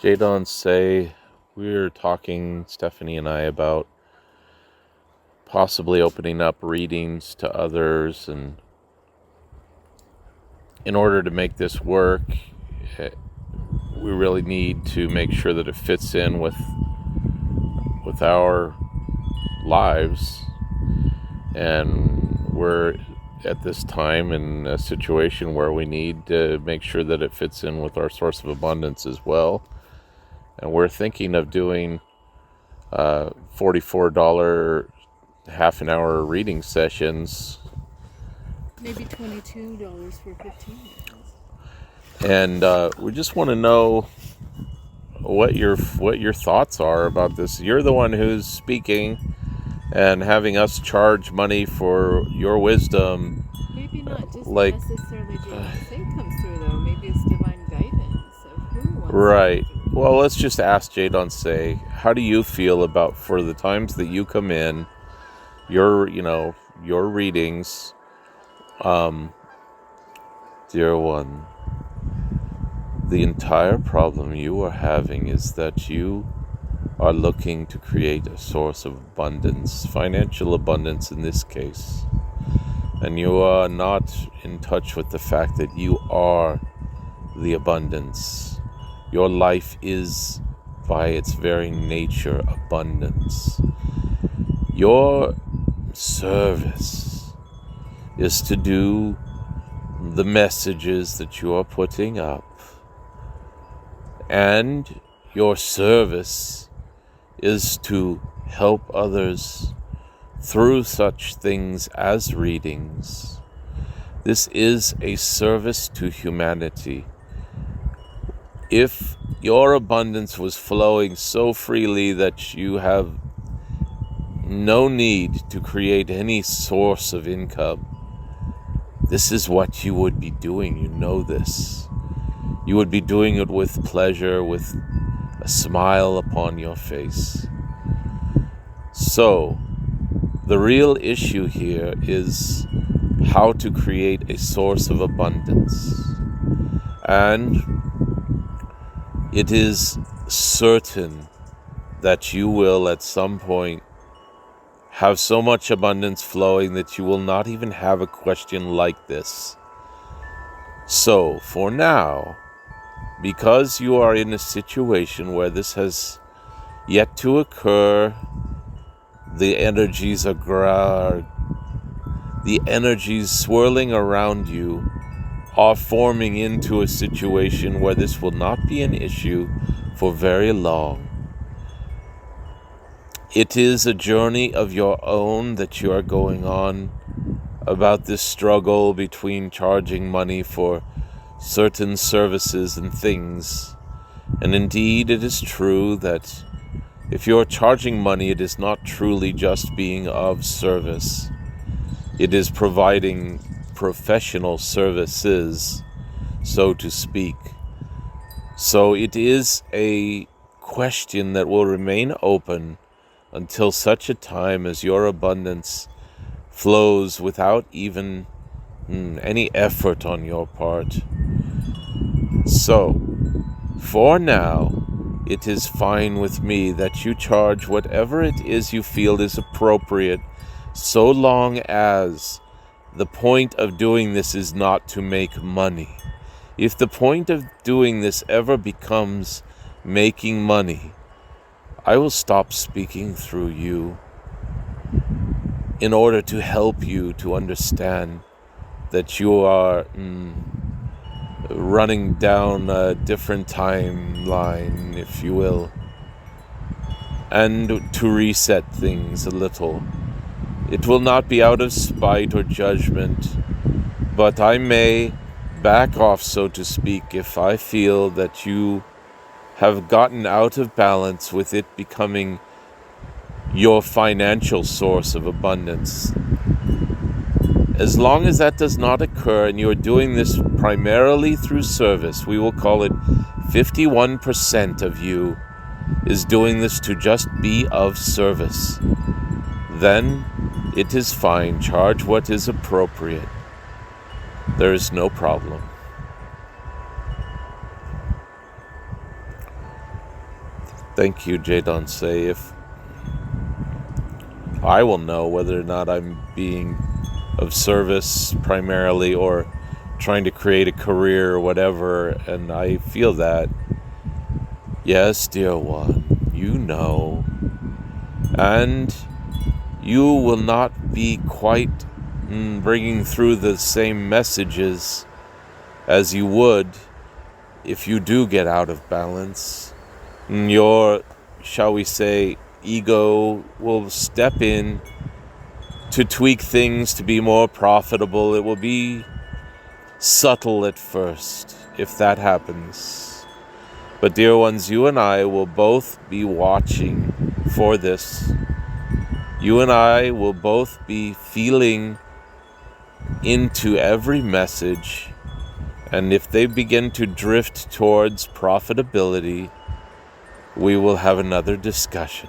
Jadon Se, we're talking, Stephanie and I, about possibly opening up readings to others, and in order to make this work, we really need to make sure that it fits in with our lives, and we're at this time in a situation where we need to make sure that it fits in with our source of abundance as well. And we're thinking of doing $44 half an hour reading sessions, maybe $22 for 15 minutes. and we just want to know what your thoughts are about this. You're the one who's speaking and having us charge money for your wisdom. Maybe not just necessarily Jadon Se comes through, though. Maybe it's divine guidance of who wants Right. to. Well, let's just ask Jadon Se, how do you feel about, for the times that you come in, your readings, dear one, the entire problem you are having is that you are looking to create a source of abundance, financial abundance in this case. And you are not in touch with the fact that you are the abundance. Your life is, by its very nature, abundance. Your service is to do the messages that you are putting up. And your service is to help others through such things as readings. This is a service to humanity. If your abundance was flowing so freely that you have no need to create any source of income, this is what you would be doing. You know this. You would be doing it with pleasure, with a smile upon your face. So, the real issue here is how to create a source of abundance. And it is certain that you will at some point have so much abundance flowing that you will not even have a question like this. So, for now, because you are in a situation where this has yet to occur, the energies swirling around you are forming into a situation where this will not be an issue for very long. It is a journey of your own that you are going on about this struggle between charging money for certain services and things. And indeed, it is true that if you're charging money, it is not truly just being of service. It is providing professional services, so to speak. So it is a question that will remain open until such a time as your abundance flows without even any effort on your part. So, for now, it is fine with me that you charge whatever it is you feel is appropriate, so long as the point of doing this is not to make money. If the point of doing this ever becomes making money, I will stop speaking through you in order to help you to understand that you are running down a different timeline, if you will, and to reset things a little. It will not be out of spite or judgment, but I may back off, so to speak, if I feel that you have gotten out of balance with it becoming your financial source of abundance. As long as that does not occur and you're doing this primarily through service, we will call it 51% of you is doing this to just be of service. Then it is fine. Charge what is appropriate. There is no problem. Thank you, Jadon Se. If I will know whether or not I'm being of service primarily or trying to create a career or whatever, and I feel that, yes, dear one, you know, and you will not be quite bringing through the same messages as you would if you do get out of balance. Your, shall we say, ego will step in to tweak things to be more profitable. It will be subtle at first, if that happens. But dear ones, you and I will both be watching for this. You and I will both be feeling into every message, and if they begin to drift towards profitability, we will have another discussion.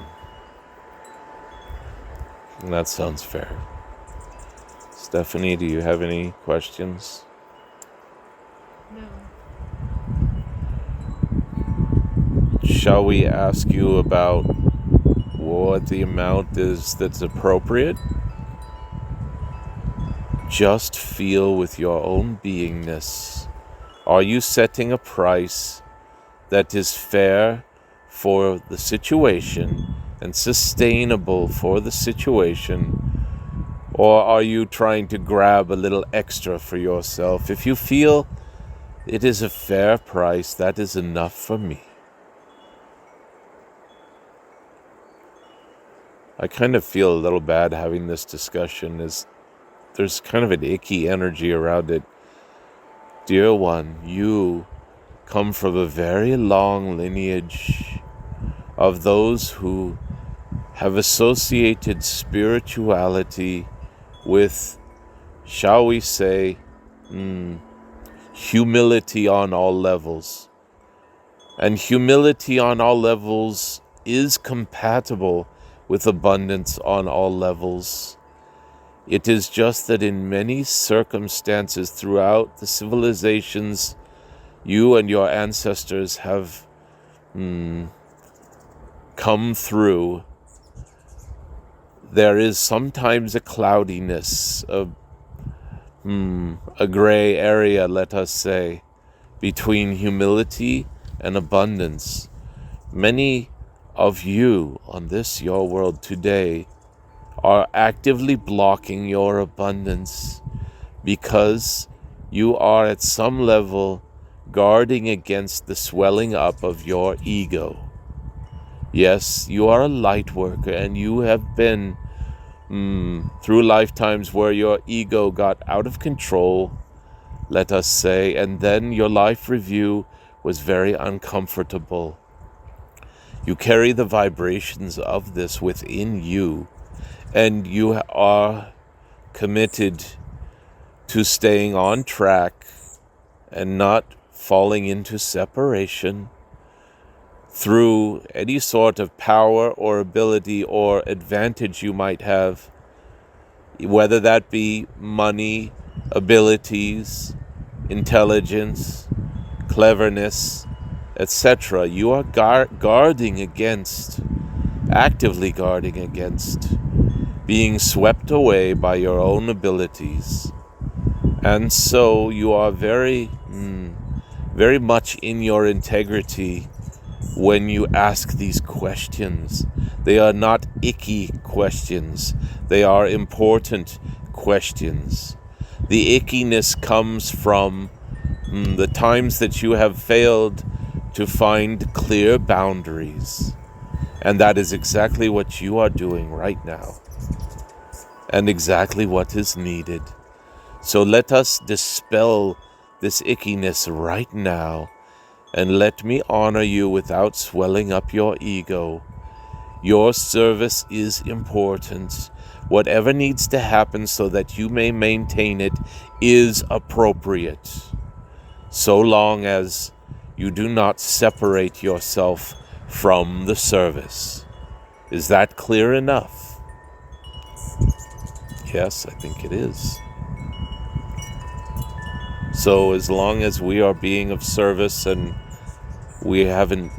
And that sounds fair. Stephanie, do you have any questions? No. Shall we ask you about what the amount is that's appropriate? Just feel with your own beingness. Are you setting a price that is fair for the situation and sustainable for the situation? Or are you trying to grab a little extra for yourself? If you feel it is a fair price, that is enough for me. I kind of feel a little bad having this discussion, as there's kind of an icky energy around it. Dear one, you come from a very long lineage of those who have associated spirituality with, shall we say, humility on all levels. And humility on all levels is compatible with abundance on all levels. It is just that in many circumstances throughout the civilizations you and your ancestors have come through, there is sometimes a cloudiness, a gray area, let us say, between humility and abundance. Many of you on this your world today are actively blocking your abundance because you are at some level guarding against the swelling up of your ego. Yes, you are a light worker, and you have been through lifetimes where your ego got out of control, let us say, and then your life review was very uncomfortable. You carry the vibrations of this within you, and you are committed to staying on track and not falling into separation through any sort of power or ability or advantage you might have, whether that be money, abilities, intelligence, cleverness, etc. You are guarding against, actively guarding against being swept away by your own abilities. And so you are very much in your integrity when you ask these questions. They are not icky questions. They are important questions. The ickiness comes from the times that you have failed to find clear boundaries. And that is exactly what you are doing right now, and exactly what is needed. So let us dispel this ickiness right now, and let me honor you without swelling up your ego. Your service is important. Whatever needs to happen so that you may maintain it is appropriate, so long as you do not separate yourself from the service. Is that clear enough? Yes, I think it is. So as long as we are being of service and we haven't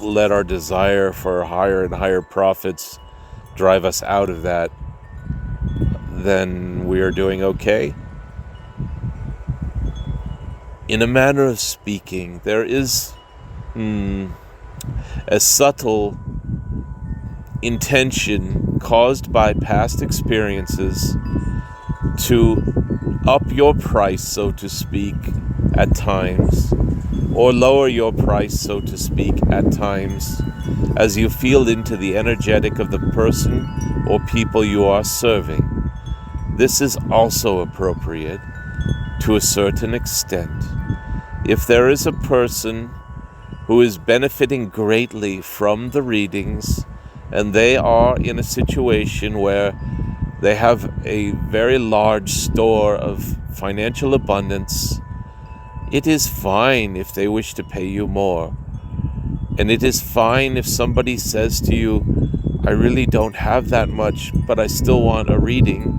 let our desire for higher and higher profits drive us out of that, then we are doing okay. In a manner of speaking, there is a subtle intention caused by past experiences to up your price, so to speak, at times, or lower your price, so to speak, at times, as you feel into the energetic of the person or people you are serving. This is also appropriate to a certain extent. If there is a person who is benefiting greatly from the readings, and they are in a situation where they have a very large store of financial abundance, it is fine if they wish to pay you more. And it is fine if somebody says to you, I really don't have that much, but I still want a reading,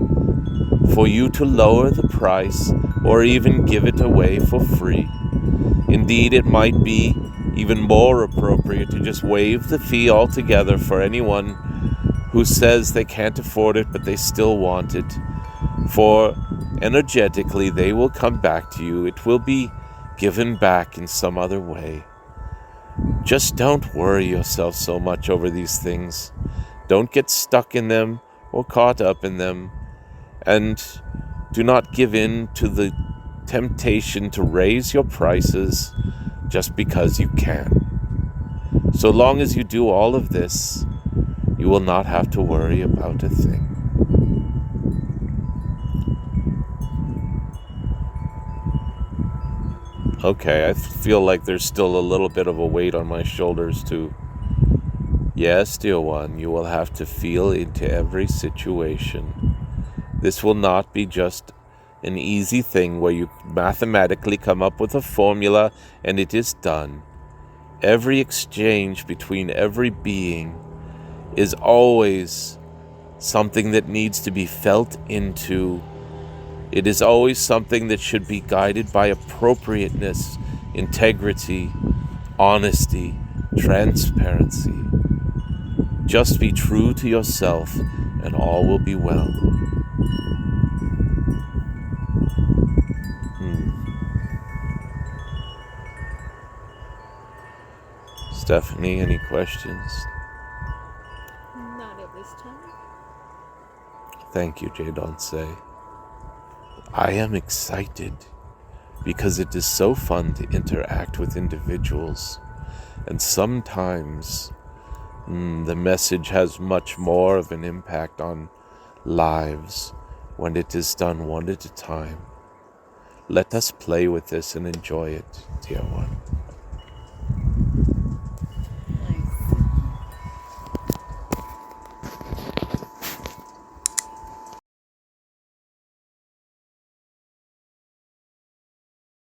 for you to lower the price or even give it away for free. Indeed, it might be even more appropriate to just waive the fee altogether for anyone who says they can't afford it but they still want it. For energetically, they will come back to you. It will be given back in some other way. Just don't worry yourself so much over these things. Don't get stuck in them or caught up in them. And do not give in to the temptation to raise your prices just because you can. So long as you do all of this, you will not have to worry about a thing. Okay, I feel like there's still a little bit of a weight on my shoulders too. Yes, dear one, you will have to feel into every situation. This will not be just an easy thing where you mathematically come up with a formula and it is done. Every exchange between every being is always something that needs to be felt into. It is always something that should be guided by appropriateness, integrity, honesty, transparency. Just be true to yourself and all will be well. Stephanie, any questions? Not at this time. Thank you, Jadon Se. I am excited because it is so fun to interact with individuals, and sometimes the message has much more of an impact on lives when it is done one at a time. Let us play with this and enjoy it, dear one.